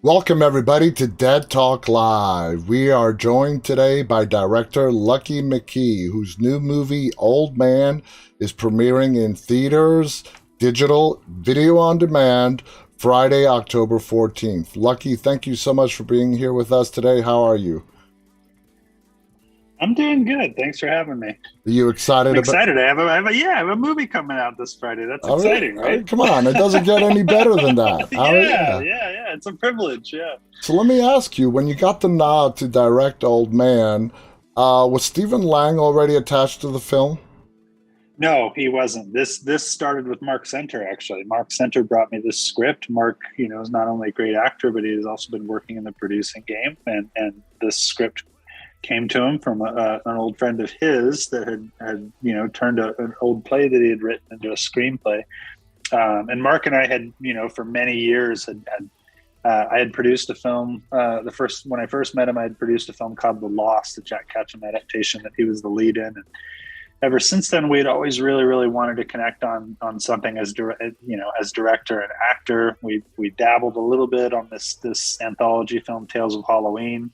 Welcome, everybody, to Dead Talk Live. We are joined today by director Lucky McKee, whose new movie, Old Man, is premiering in theaters, digital, video on demand, Friday, October 14th. Lucky, thank you so much for being here with us today. How are you? I'm doing good. Thanks for having me. Are you I'm excited about... excited. I have a movie coming out this Friday. That's All right, exciting, all right? right, come on. It doesn't get any better than that. All right, Yeah, yeah. yeah. It's a privilege. Yeah. So let me ask you, when you got the nod to direct Old Man, was Stephen Lang already attached to the film? No, he wasn't. This started with Mark Center actually. Mark Center brought me this script. Mark, is not only a great actor, but he has also been working in the producing game. And this script came to him from an old friend of his that had turned an old play that he had written into a screenplay. And Mark and I had, for many years I had produced a film. When I first met him, I had produced a film called The Lost, the Jack Ketchum adaptation that he was the lead in. And ever since then, we had always really, really wanted to connect on something as as director and actor. We dabbled a little bit on this anthology film, Tales of Halloween.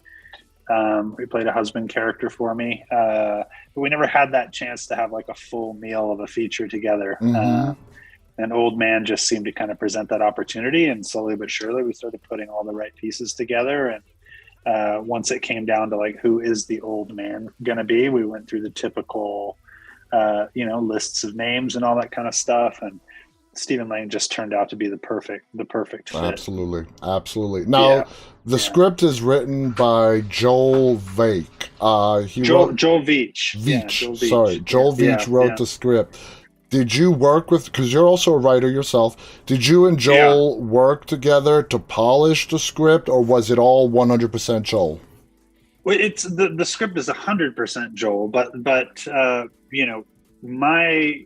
He played a husband character for me, but we never had that chance to have like a full meal of a feature together. Mm-hmm. And Old Man just seemed to kind of present that opportunity, and slowly but surely we started putting all the right pieces together. And once it came down to like who is the old man going to be, we went through the typical lists of names and all that kind of stuff. And Stephen Lang just turned out to be the perfect fit. Absolutely, absolutely. Now, Yeah, the yeah. script is written by Joel Vake. He Joel wrote Joel Veach. Yeah, Veach. Joel Sorry, Veach. Yeah, Joel yeah, Veach wrote yeah, the script. Did you work with? Because you're also a writer yourself. Did you and yeah. Joel work together to polish the script, or was it all 100% Joel? Well, it's the script is 100% Joel, but my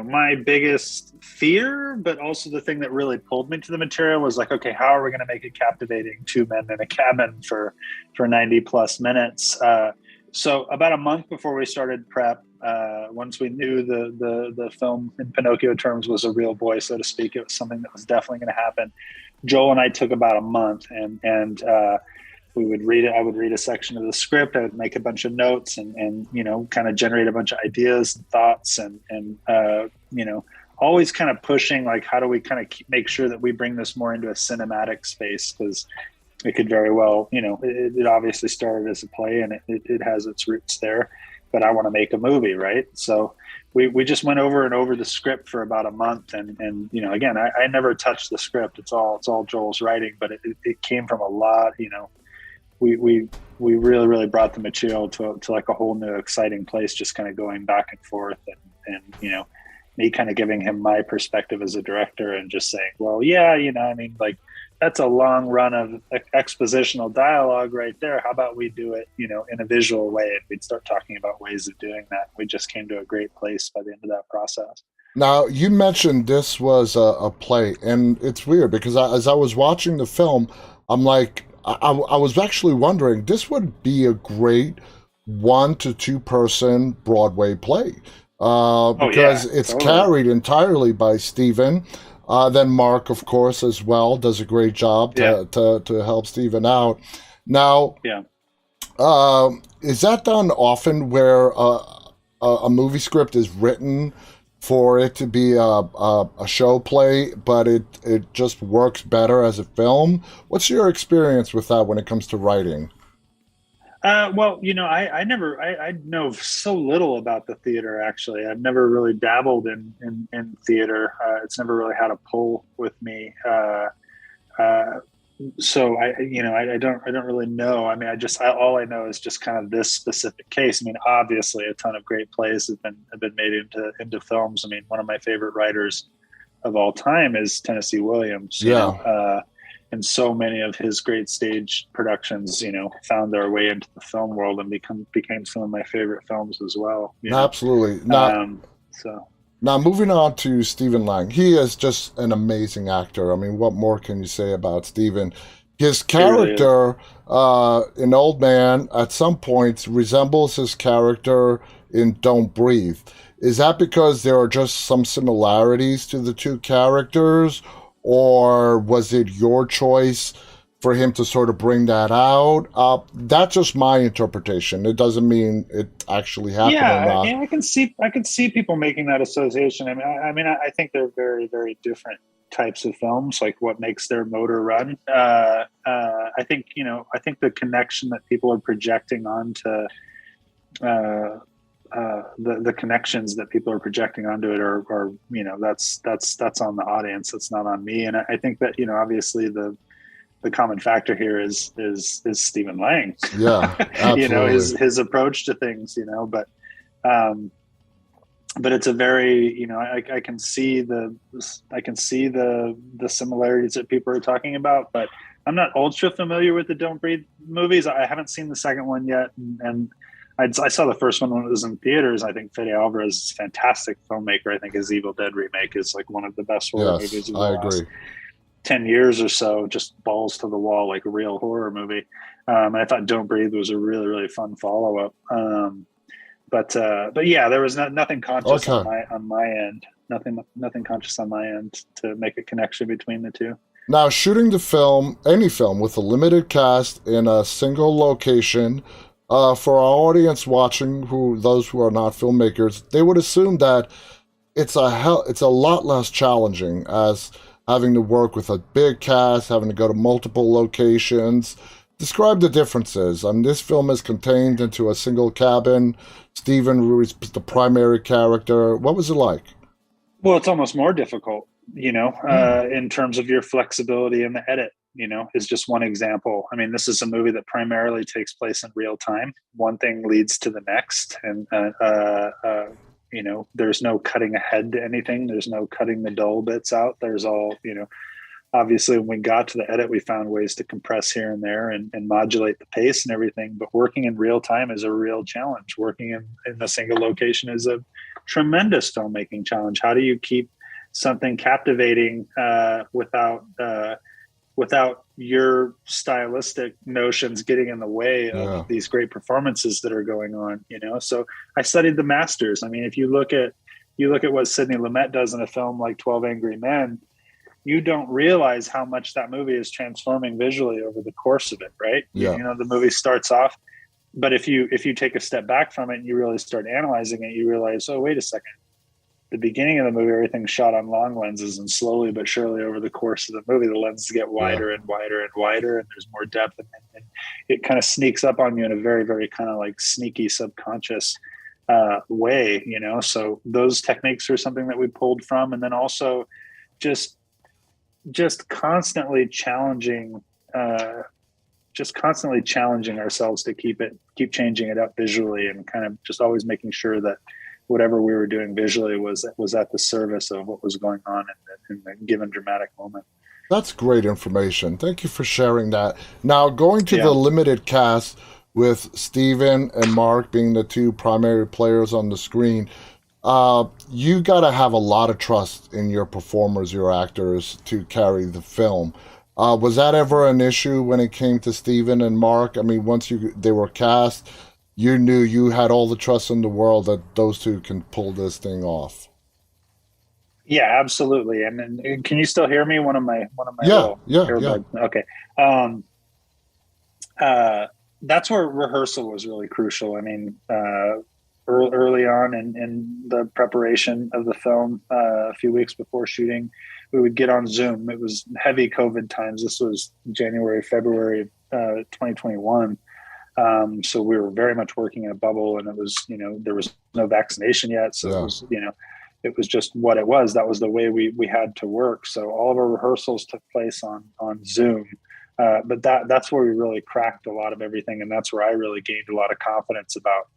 my biggest fear, but also the thing that really pulled me to the material was like, okay, how are we going to make it captivating? Two men in a cabin for 90 plus minutes. So about a month before we started prep, once we knew the film in Pinocchio terms was a real boy, so to speak, it was something that was definitely going to happen. Joel and I took about a month, and we would read it. I would read a section of the script. I would make a bunch of notes and kind of generate a bunch of ideas and thoughts and always kind of pushing like, how do we kind of make sure that we bring this more into a cinematic space? Because it could very well, it obviously started as a play and it has its roots there, but I want to make a movie, right? So we just went over and over the script for about a month, and again, I never touched the script. It's all Joel's writing, but it came from a lot. We really, really brought the material to like a whole new exciting place, just kind of going back and forth, and me kind of giving him my perspective as a director and just saying, well, yeah, I mean, like, that's a long run of expositional dialogue right there. How about we do it, in a visual way? And we'd start talking about ways of doing that. We just came to a great place by the end of that process. Now, you mentioned this was a play, and it's weird because as I was watching the film, I'm like, I was actually wondering, this would be a great 1 to 2 person Broadway play Oh because yeah, it's totally. carried entirely by Stephen. Then Mark, of course, as well, does a great job Yeah, to help Stephen out. Now, yeah. is that done often where a movie script is written for it to be a show play, but it just works better as a film? What's your experience with that when it comes to writing? Well, I know so little about the theater. Actually, I've never really dabbled in theater. It's never really had a pull with me. Uh, so I don't really know. I mean, all I know is just kind of this specific case. I mean, obviously, a ton of great plays have been made into films. I mean, one of my favorite writers of all time is Tennessee Williams. Yeah, And so many of his great stage productions, found their way into the film world and became some of my favorite films as well. absolutely. So Now, moving on to Stephen Lang, he is just an amazing actor. I mean, what more can you say about Stephen? His he really is. character in Old Man at some points resembles his character in Don't Breathe. Is that because there are just some similarities to the two characters, or was it your choice for him to sort of bring that out. That's just my interpretation. It doesn't mean it actually happened or Yeah, not. I can see people making that association. I think they're very, very different types of films. Like what makes their motor run. I think the connection that people are projecting onto the connections that people are projecting onto it are that's on the audience. That's not on me. And I think that obviously the common factor here is Stephen Lang. Yeah, absolutely. His approach to things. But it's a very I can see the similarities that people are talking about, but I'm not ultra familiar with the Don't Breathe movies. I haven't seen the second one yet, and I saw the first one when it was in theaters. I think Fede Alvarez is a fantastic filmmaker. I think his Evil Dead remake is like one of the best horror movies of the I last agree. 10 years or so, just balls to the wall, like a real horror movie. And I thought Don't Breathe was a really, really fun follow-up. But yeah, there was nothing conscious Okay. on my end. Nothing conscious on my end to make a connection between the two. Now, shooting the film, any film, with a limited cast in a single location, for our audience watching, those who are not filmmakers, they would assume that it's a lot less challenging as having to work with a big cast, having to go to multiple locations. Describe the differences. This film is contained into a single cabin. Stephen Ruiz is the primary character. What was it like? Well, it's almost more difficult, Hmm. in terms of your flexibility in the edit, is just one example. This is a movie that primarily takes place in real time. One thing leads to the next. And, there's no cutting ahead to anything. There's no cutting the dull bits out. There's all, obviously when we got to the edit, we found ways to compress here and there and modulate the pace and everything. But working in real time is a real challenge. Working in a single location is a tremendous filmmaking challenge. How do you keep something captivating without your stylistic notions getting in the way of Yeah. these great performances that are going on? So I studied the masters. If you look at what Sidney Lumet does in a film like 12 Angry Men, you don't realize how much that movie is transforming visually over the course of it, right? Yeah. The movie starts off, but if you take a step back from it and you really start analyzing it, you realize, oh, wait a second. The beginning of the movie, everything's shot on long lenses, and slowly but surely over the course of the movie, the lenses get Yeah. wider and wider and wider, and there's more depth, and it kind of sneaks up on you in a very, very kind of like sneaky subconscious way, So those techniques are something that we pulled from, and then also just constantly challenging ourselves to keep changing it up visually, and kind of just always making sure that whatever we were doing visually was at the service of what was going on in the given dramatic moment. That's great information. Thank you for sharing that. Now, going to the Yeah. limited cast with Steven and Mark being the two primary players on the screen, you got to have a lot of trust in your performers, your actors, to carry the film. Was that ever an issue when it came to Steven and Mark? Once they were cast, you knew you had all the trust in the world that those two can pull this thing off. Yeah, absolutely. And then, can you still hear me? One of my Yeah, little yeah, yeah. earbuds. Okay. Um, that's where rehearsal was really crucial. Early on in the preparation of the film, a few weeks before shooting, we would get on Zoom. It was heavy COVID times. This was January, February, 2021. So we were very much working in a bubble, and it was, there was no vaccination yet. So Yeah. it was just what it was. That was the way we had to work. So all of our rehearsals took place on Zoom. But that's where we really cracked a lot of everything, and that's where I really gained a lot of confidence about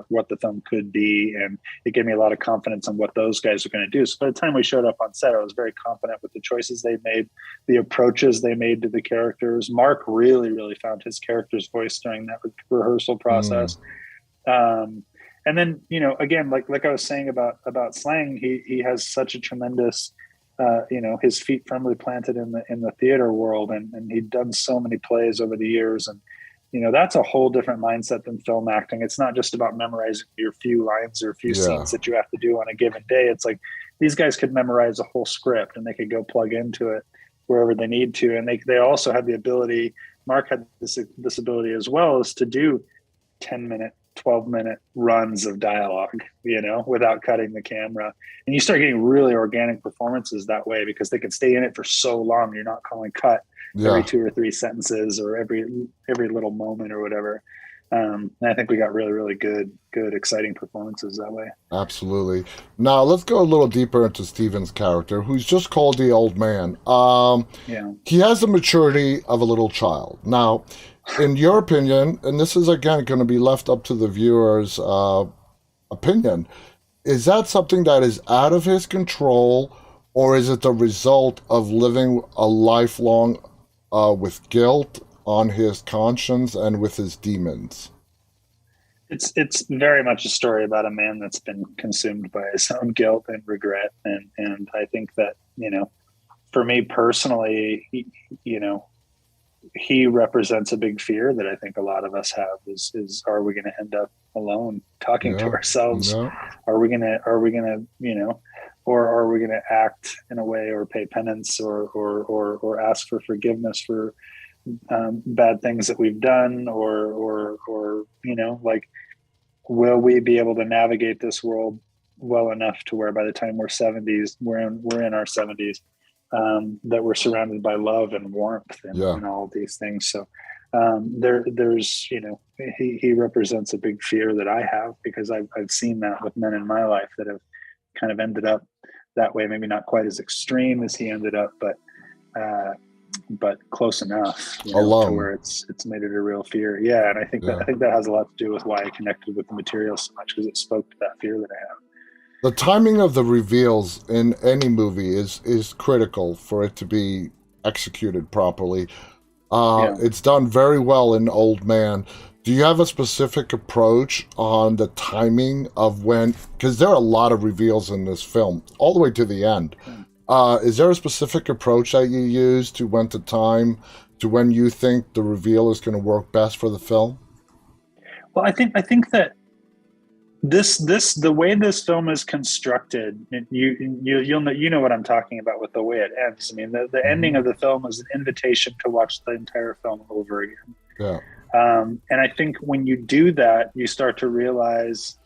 what the film could be, and it gave me a lot of confidence on what those guys were going to do. So by the time we showed up on set, I was very confident with the choices they made, the approaches they made to the characters. Mark really, really found his character's voice during that rehearsal Mm, process. And then, again, like I was saying about Slang, he has such a tremendous his feet firmly planted in the theater world, and he'd done so many plays over the years, and that's a whole different mindset than film acting. It's not just about memorizing your few lines or a few yeah. scenes that you have to do on a given day. It's like these guys could memorize a whole script and they could go plug into it wherever they need to. And they also had the ability, Mark had this ability as well, is to do 10-minute, 12-minute runs of dialogue, without cutting the camera. And you start getting really organic performances that way, because they can stay in it for so long. You're not calling cut every 2 or 3 sentences or every little moment or whatever. And I think we got really, really good, exciting performances that way. Absolutely. Now let's go a little deeper into Steven's character, who's just called the old man. Yeah. He has the maturity of a little child. Now, in your opinion, and this is again going to be left up to the viewer's opinion, is that something that is out of his control, or is it the result of living a lifelong with guilt on his conscience and with his demons? It's very much a story about a man that's been consumed by his own guilt and regret, and I think that, for me personally, he represents a big fear that I think a lot of us have, is are we going to end up alone talking to ourselves? Yeah. Are we going to, or are we going to act in a way, or pay penance, or ask for forgiveness for bad things that we've done, or will we be able to navigate this world well enough to where by the time we're in our 70s, that we're surrounded by love and warmth and all of these things. So there's he represents a big fear that I have, because I've seen that with men in my life that have kind of ended up that way. Maybe not quite as extreme as he ended up, but close enough, to where it's made it a real fear. Yeah, and I think that has a lot to do with why I connected with the material so much, because it spoke to that fear that I have. The timing of the reveals in any movie is critical for it to be executed properly. It's done very well in Old Man. Do you have a specific approach on the timing of when, because there are a lot of reveals in this film, all the way to the end. Is there a specific approach that you use to when you think the reveal is going to work best for the film? Well, I think that the way this film is constructed, you'll know what I'm talking about with the way it ends. I mean, the ending of the film is an invitation to watch the entire film over again. Yeah. And I think when you do that, you start to realize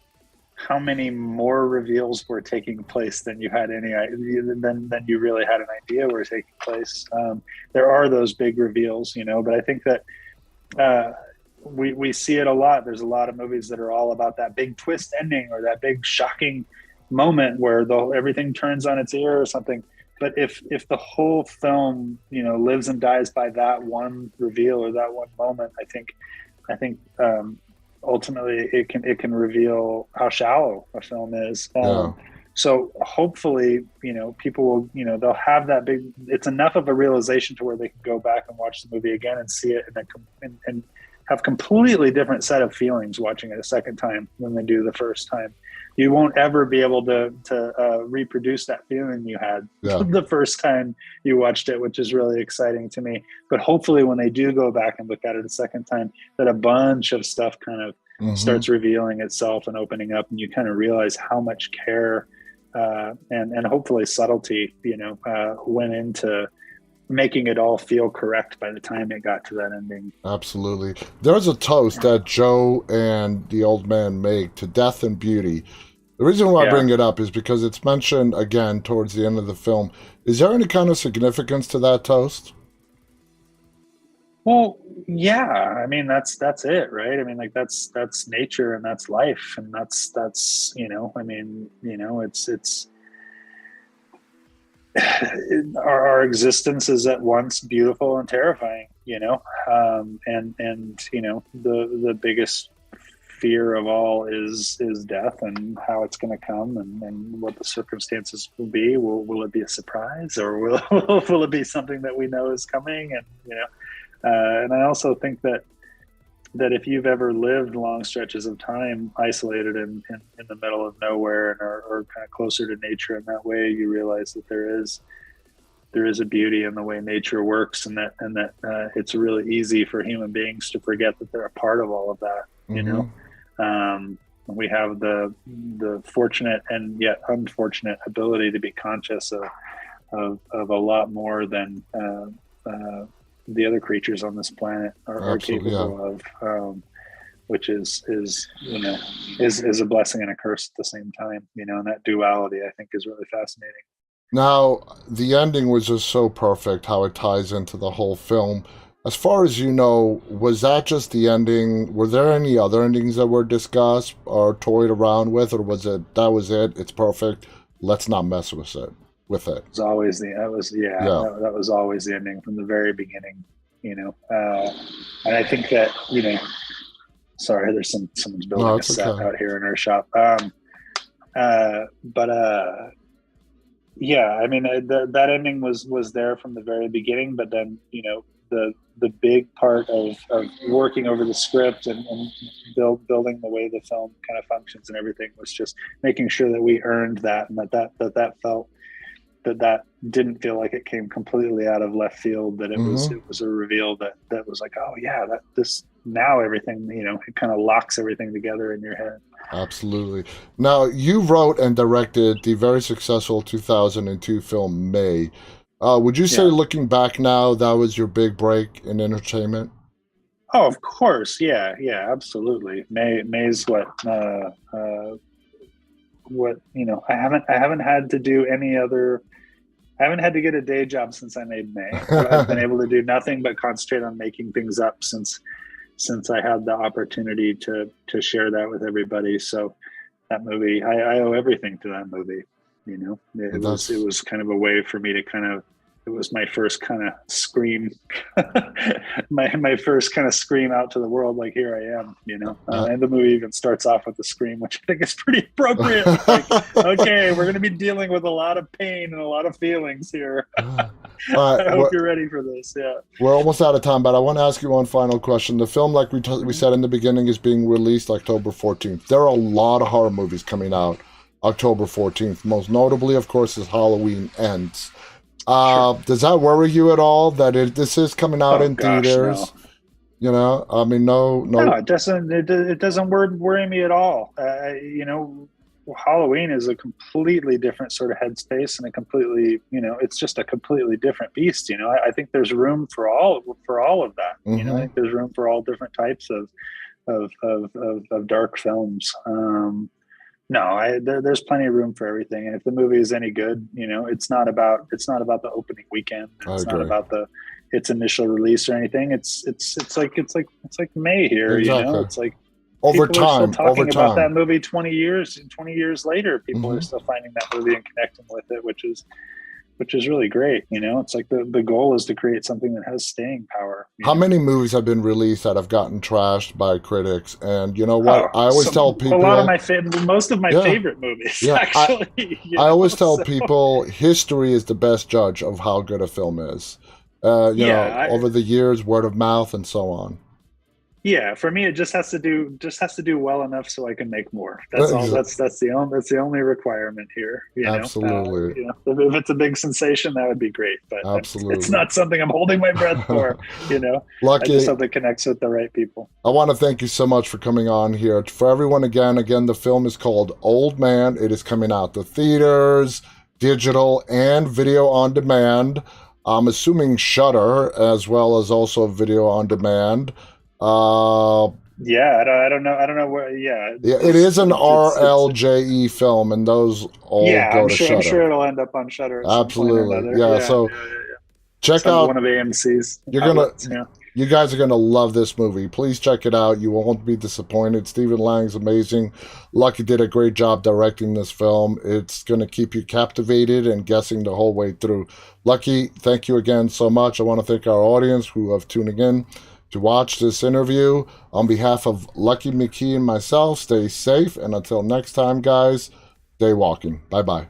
how many more reveals were taking place than you had than you really had an idea were taking place. There are those big reveals, but I think that we see it a lot. There's a lot of movies that are all about that big twist ending, or that big shocking moment where everything turns on its ear or something. But if the whole film, lives and dies by that one reveal or that one moment, I think ultimately it can reveal how shallow a film is. So hopefully, people will, they'll have that big, it's enough of a realization to where they can go back and watch the movie again and see it and have completely different set of feelings watching it a second time than they do the first time. You won't ever be able to reproduce that feeling you had the first time you watched it, which is really exciting to me. But hopefully when they do go back and look at it a second time, that a bunch of stuff kind of starts revealing itself and opening up, and you kind of realize how much care and hopefully subtlety, went into making it all feel correct by the time it got to that ending. Absolutely. There's a toast that Joe and the old man make to death and beauty. The reason why I bring it up is because it's mentioned again towards the end of the film. Is there any kind of significance to that toast? Well, yeah. I mean, that's it, right? I mean, like that's nature and that's life, and that's it's our existence is at once beautiful and terrifying, and the biggest fear of all is death, and how it's going to come, and what the circumstances will be. Will it be a surprise, or will it be something that we know is coming? And I also think that if you've ever lived long stretches of time isolated in the middle of nowhere and are kind of closer to nature in that way, you realize that there is a beauty in the way nature works, and that it's really easy for human beings to forget that they're a part of all of that. We have the fortunate and yet unfortunate ability to be conscious of a lot more than the other creatures on this planet are capable of, which is a blessing and a curse at the same time, and that duality I think is really fascinating. Now, the ending was just so perfect, how it ties into the whole film. As far as you know, was that just the ending? Were there any other endings that were discussed or toyed around with, or was it that was it? It's perfect. Let's not mess with it. It was always that was always the ending from the very beginning. And I think that sorry, there's someone's building a set out here in our shop. Yeah, I mean that ending was there from the very beginning, but then the big part of working over the script and building the way the film kind of functions and everything was just making sure that we earned that, and that felt that didn't feel like it came completely out of left field, that it was a reveal that was like, oh yeah, that this now everything, it kind of locks everything together in your head. Absolutely. Now, you wrote and directed the very successful 2002 film May. Would you say, looking back now, that was your big break in entertainment? Oh, of course. Yeah, absolutely. May's what I haven't had to do any other. I haven't had to get a day job since I made May. I've been able to do nothing but concentrate on making things up since I had the opportunity to share that with everybody. So that movie, I owe everything to that movie. It was kind of a way for me to it was my first kind of scream, my first kind of scream out to the world, like, here I am, and the movie even starts off with a scream, which I think is pretty appropriate. Like, okay, we're going to be dealing with a lot of pain and a lot of feelings here. I hope you're ready for this. Yeah. We're almost out of time, but I want to ask you one final question. The film, like we said in the beginning, is being released October 14th. There are a lot of horror movies coming out October 14th. Most notably, of course, is Halloween Ends. Sure. Does that worry you at all that this is coming out in theaters? No. I mean, no, it doesn't. It doesn't worry me at all. Halloween is a completely different sort of headspace and a completely, it's just a completely different beast. I think there's room for all of that. Mm-hmm. I think there's room for all different types of dark films. No, there's plenty of room for everything, and if the movie is any good, it's not about the opening weekend. It's not about its initial release or anything. It's like May here. Exactly. It's like over people time. are still talking about that movie 20 years later. People are still finding that movie and connecting with it, which is really great. It's like the goal is to create something that has staying power. How many movies have been released that have gotten trashed by critics? And you know what? I always tell people a lot of most of my favorite movies. Yeah, actually, I always tell people history is the best judge of how good a film is. Over the years, word of mouth and so on. Yeah, for me, it just has to do well enough so I can make more. That's all. That's the only requirement here. Absolutely. If it's a big sensation, that would be great. But absolutely, it's not something I'm holding my breath for. Lucky, I just hope it connects with the right people. I want to thank you so much for coming on here. For everyone, again, the film is called Old Man. It is coming out to theaters, digital, and video on demand. I'm assuming Shudder as well as also video on demand. I don't know where. Yeah, it is an RLJE film, and those all go to Shudder. I'm sure it'll end up on Shudder. Absolutely, so check out one of AMC's. You guys are gonna love this movie. Please check it out. You won't be disappointed. Stephen Lang's amazing. Lucky did a great job directing this film. It's gonna keep you captivated and guessing the whole way through. Lucky, thank you again so much. I want to thank our audience who have tuning in to watch this interview. On behalf of Lucky McKee and myself, stay safe, and until next time, guys, stay walking. Bye-bye.